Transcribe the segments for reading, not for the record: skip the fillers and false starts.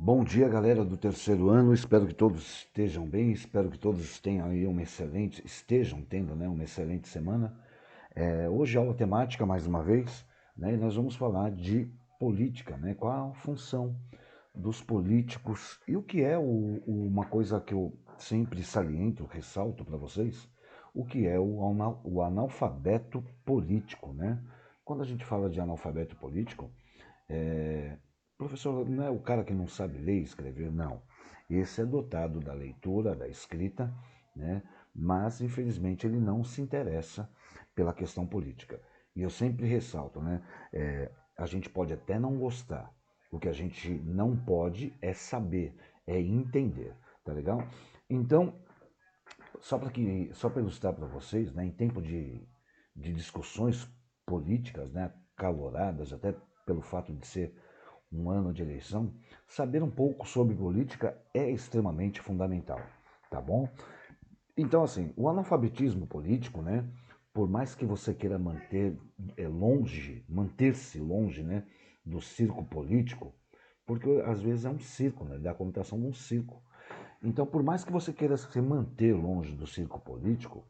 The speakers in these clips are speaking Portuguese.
Bom dia, galera do terceiro ano. Espero que todos estejam bem. Espero que todos tenham aí estejam tendo, né, uma excelente semana. Hoje aula temática mais uma vez, né? E nós vamos falar de política, né? Qual a função dos políticos e o que é uma coisa que eu sempre saliento, ressalto para vocês, o que é o analfabeto político, né? Quando a gente fala de analfabeto político, é, professor, não é o cara que não sabe ler e escrever, não. Esse é dotado da leitura, da escrita, né? Mas infelizmente ele não se interessa pela questão política. E eu sempre ressalto, né? A gente pode até não gostar. O que a gente não pode é saber, é entender, tá legal? Então, só para ilustrar para vocês, né, em tempo de discussões políticas, né, caloradas, até pelo fato de ser um ano de eleição, saber um pouco sobre política é extremamente fundamental, tá bom? Então, assim, o analfabetismo político, né, por mais que você queira manter-se longe, né, do circo político, porque às vezes é um circo, né, dá a conotação de um circo. Então, por mais que você queira se manter longe do circo político,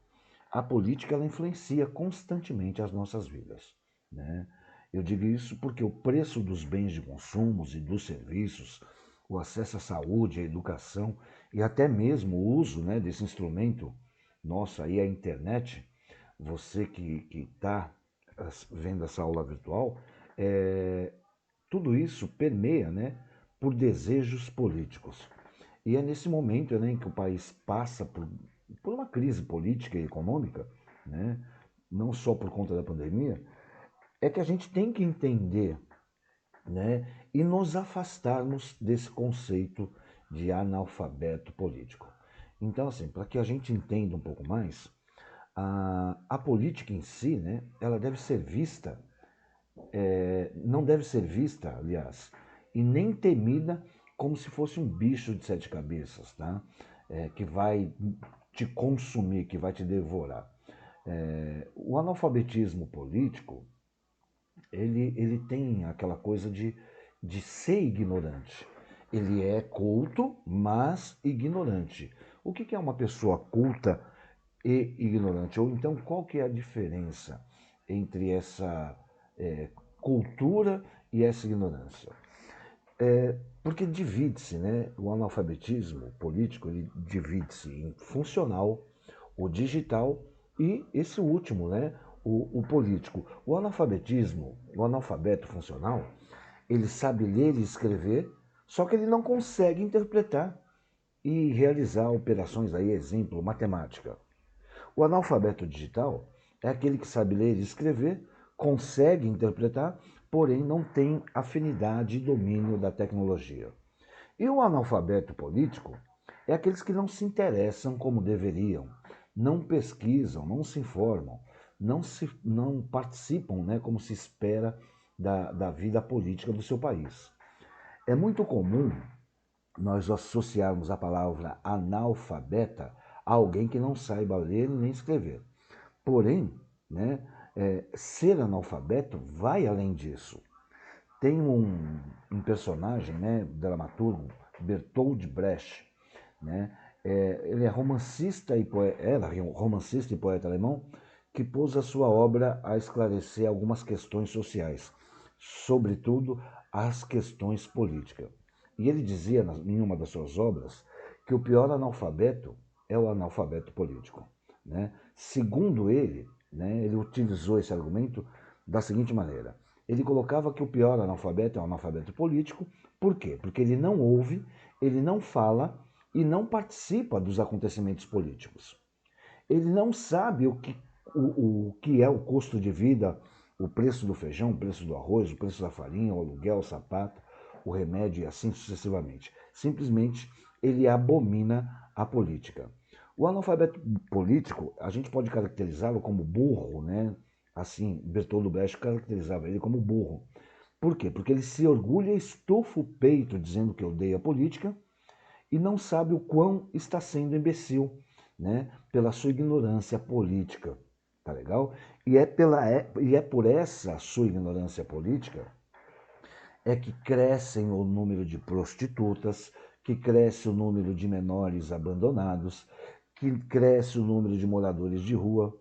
a política ela influencia constantemente as nossas vidas, né? Eu digo isso porque o preço dos bens de consumo e dos serviços, o acesso à saúde, à educação e até mesmo o uso, né, desse instrumento nosso aí, a internet, você que está vendo essa aula virtual, é, tudo isso permeia, né, por desejos políticos. E é nesse momento, né, em que o país passa por uma crise política e econômica, né, não só por conta da pandemia, é que a gente tem que entender, né, e nos afastarmos desse conceito de analfabeto político. Então, assim, para que a gente entenda um pouco mais, a política em si, né, ela deve ser vista, não deve ser vista, aliás, e nem temida como se fosse um bicho de sete cabeças, tá? Que vai te consumir, que vai te devorar. O analfabetismo político, ele tem aquela coisa de ser ignorante. Ele é culto, mas ignorante. O que é uma pessoa culta e ignorante? Ou então, qual que é a diferença entre essa cultura e essa ignorância? Porque divide-se, né? O analfabetismo político ele divide-se em funcional, o digital e esse último, né? O político. O analfabetismo, o analfabeto funcional, ele sabe ler e escrever, só que ele não consegue interpretar e realizar operações aí, exemplo, matemática. O analfabeto digital é aquele que sabe ler e escrever, consegue interpretar, porém não tem afinidade e domínio da tecnologia. E o analfabeto político é aqueles que não se interessam como deveriam, não pesquisam, não se informam, não participam, né, como se espera da vida política do seu país. É muito comum nós associarmos a palavra analfabeta a alguém que não saiba ler nem escrever. Porém, né, ser analfabeto vai além disso. Tem um personagem, né, dramaturgo, Bertold Brecht, né, ele é romancista e era romancista e poeta alemão que pôs a sua obra a esclarecer algumas questões sociais, sobretudo as questões políticas. E ele dizia em uma das suas obras que o pior analfabeto é o analfabeto político, né? Segundo ele, né, ele utilizou esse argumento da seguinte maneira: ele colocava que o pior analfabeto é o analfabeto político. Por quê? Porque ele não ouve, ele não fala e não participa dos acontecimentos políticos. Ele não sabe o que é o custo de vida, o preço do feijão, o preço do arroz, o preço da farinha, o aluguel, o sapato, o remédio e assim sucessivamente. Simplesmente ele abomina a política. O analfabeto político, a gente pode caracterizá-lo como burro, né? Assim, Bertoldo Brecht caracterizava ele como burro. Por quê? Porque ele se orgulha, estufa o peito dizendo que odeia a política e não sabe o quão está sendo imbecil, né? Pela sua ignorância política, tá legal? E é por essa sua ignorância política é que crescem o número de prostitutas, que cresce o número de menores abandonados, que cresce o número de moradores de rua,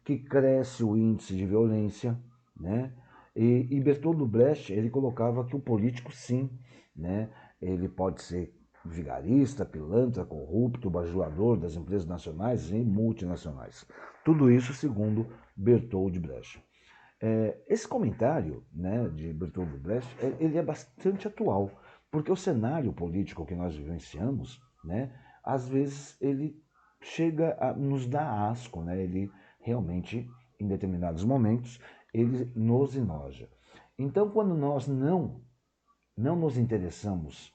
que cresce o índice de violência, né? E Bertold Brecht, ele colocava que o político, sim, né? Ele pode ser vigarista, pilantra, corrupto, bajulador das empresas nacionais e multinacionais. Tudo isso segundo Bertold Brecht. Esse comentário, né, de Bertold Brecht, ele é bastante atual, porque o cenário político que nós vivenciamos, né, às vezes ele chega a nos dar asco, né, ele realmente, em determinados momentos, ele nos enoja. Então, quando nós não nos interessamos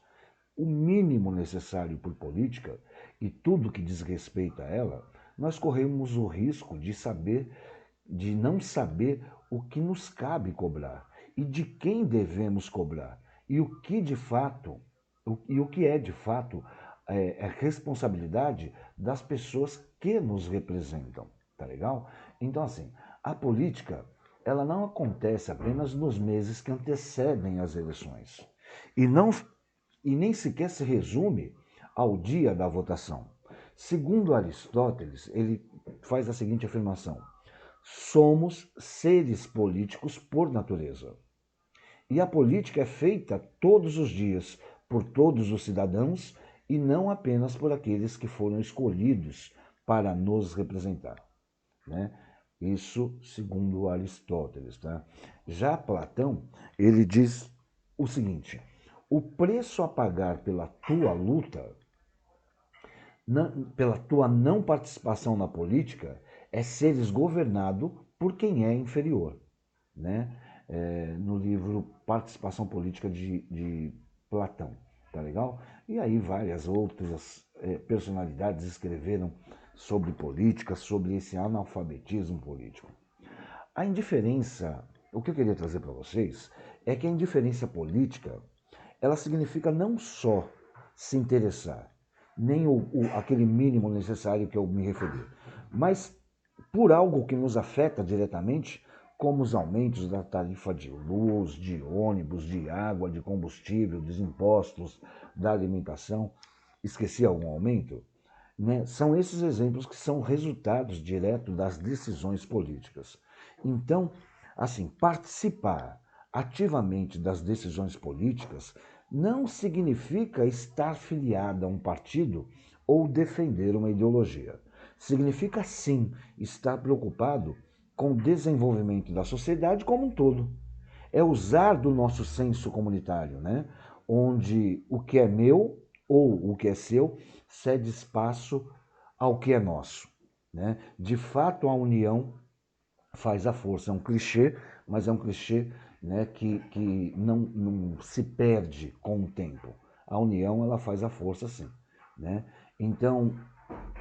o mínimo necessário por política e tudo que diz respeito a ela, nós corremos o risco de não saber o que nos cabe cobrar e de quem devemos cobrar e o que de fato e o que é de fato é responsabilidade das pessoas que nos representam, tá legal? Então assim, a política ela não acontece apenas nos meses que antecedem as eleições e não e nem sequer se resume ao dia da votação. Segundo Aristóteles, ele faz a seguinte afirmação: somos seres políticos por natureza. E a política é feita todos os dias por todos os cidadãos e não apenas por aqueles que foram escolhidos para nos representar, né? Isso segundo Aristóteles, tá? Já Platão, ele diz o seguinte: o preço a pagar pela tua luta, pela tua não participação na política, é seres governado por quem é inferior, né? No livro Participação Política de Platão, tá legal? E aí várias outras personalidades escreveram sobre política, sobre esse analfabetismo político. A indiferença, o que eu queria trazer para vocês é que a indiferença política, ela significa não só se interessar, nem aquele mínimo necessário que eu me referi, mas por algo que nos afeta diretamente, como os aumentos da tarifa de luz, de ônibus, de água, de combustível, dos impostos, da alimentação. Esqueci algum aumento? Né? São esses exemplos que são resultados diretos das decisões políticas. Então, assim, participar ativamente das decisões políticas não significa estar filiado a um partido ou defender uma ideologia. Significa, sim, estar preocupado com o desenvolvimento da sociedade como um todo. É usar do nosso senso comunitário, né? Onde o que é meu ou o que é seu cede espaço ao que é nosso, né? De fato, a união faz a força. É um clichê, mas é um clichê, né, que não se perde com o tempo. A união ela faz a força, sim, né? Então,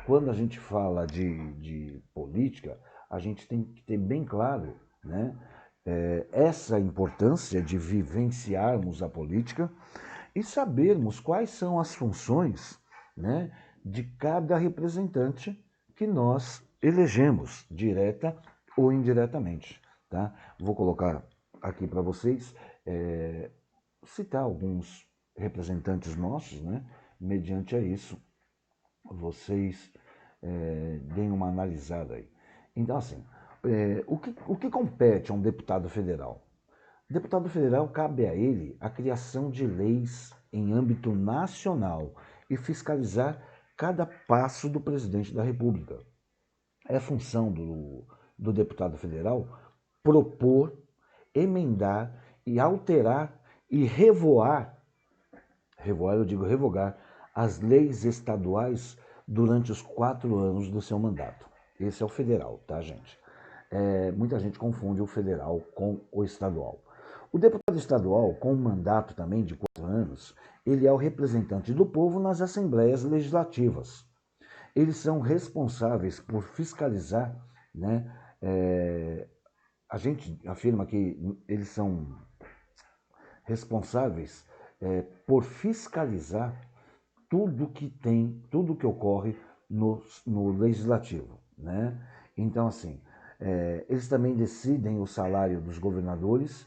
quando a gente fala de política, a gente tem que ter bem claro, né, essa importância de vivenciarmos a política e sabermos quais são as funções, né, de cada representante que nós elegemos, direta ou indiretamente. Tá? Vou colocar aqui para vocês, citar alguns representantes nossos, né, mediante a isso vocês deem uma analisada aí. Então, assim, o que compete a um deputado federal? O deputado federal cabe a ele a criação de leis em âmbito nacional e fiscalizar cada passo do presidente da República. É função do deputado federal propor, emendar e alterar e revoar, eu digo revogar, as leis estaduais durante os 4 anos do seu mandato. Esse é o federal, tá, gente? Muita gente confunde o federal com o estadual. O deputado estadual, com um mandato também de 4 anos, ele é o representante do povo nas assembleias legislativas. Eles são responsáveis por fiscalizar, né? A gente afirma que eles são responsáveis por fiscalizar tudo que ocorre no legislativo, né? Então, assim, eles também decidem o salário dos governadores,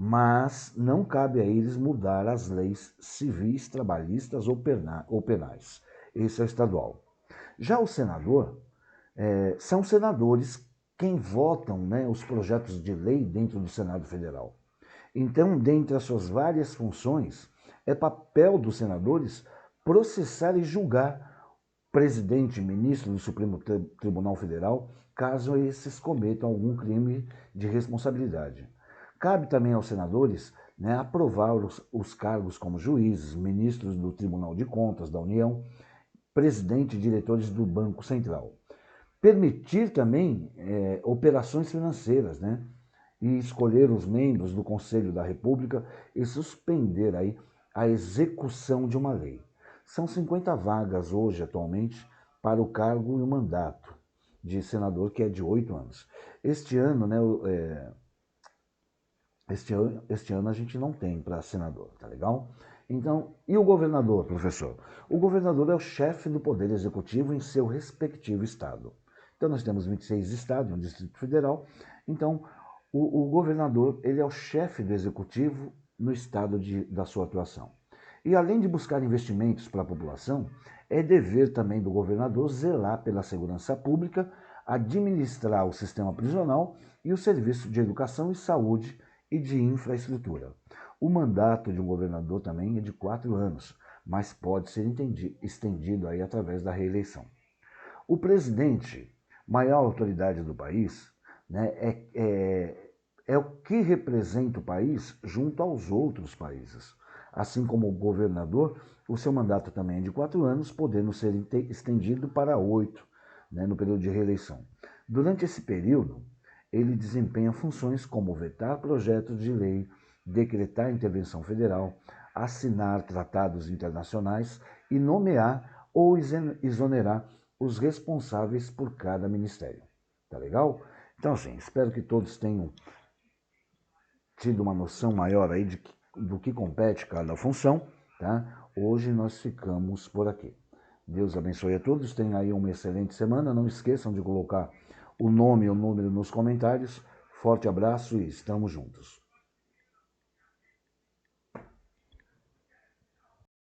mas não cabe a eles mudar as leis civis, trabalhistas ou penais. Esse é o estadual. Já o senador, são senadores quem votam, né, os projetos de lei dentro do Senado Federal. Então, dentre as suas várias funções, é papel dos senadores processar e julgar presidente e ministro do Supremo Tribunal Federal, caso esses cometam algum crime de responsabilidade. Cabe também aos senadores, né, aprovar os cargos como juízes, ministros do Tribunal de Contas da União, presidente e diretores do Banco Central. Permitir também operações financeiras, né, e escolher os membros do Conselho da República e suspender aí a execução de uma lei. São 50 vagas hoje, atualmente, para o cargo e o mandato de senador, que é de 8 anos. Este ano, né, este ano a gente não tem para senador, tá legal? Então, e o governador, professor? O governador é o chefe do Poder Executivo em seu respectivo estado. Então, nós temos 26 estados, um Distrito Federal. Então, o governador, ele é o chefe do Executivo no estado da sua atuação. E além de buscar investimentos para a população, é dever também do governador zelar pela segurança pública, administrar o sistema prisional e o serviço de educação e saúde e de infraestrutura. O mandato de um governador também é de 4 anos, mas pode ser estendido aí através da reeleição. O presidente, maior autoridade do país, né, é o que representa o país junto aos outros países. Assim como o governador, o seu mandato também é de 4 anos, podendo ser estendido para 8, né, no período de reeleição. Durante esse período, ele desempenha funções como vetar projetos de lei, decretar intervenção federal, assinar tratados internacionais e nomear ou exonerar os responsáveis por cada ministério. Tá legal? Então, assim, espero que todos tenham tido uma noção maior aí do que compete cada função, tá? Hoje nós ficamos por aqui. Deus abençoe a todos, tenham aí uma excelente semana. Não esqueçam de colocar o nome e o número nos comentários. Forte abraço e estamos juntos.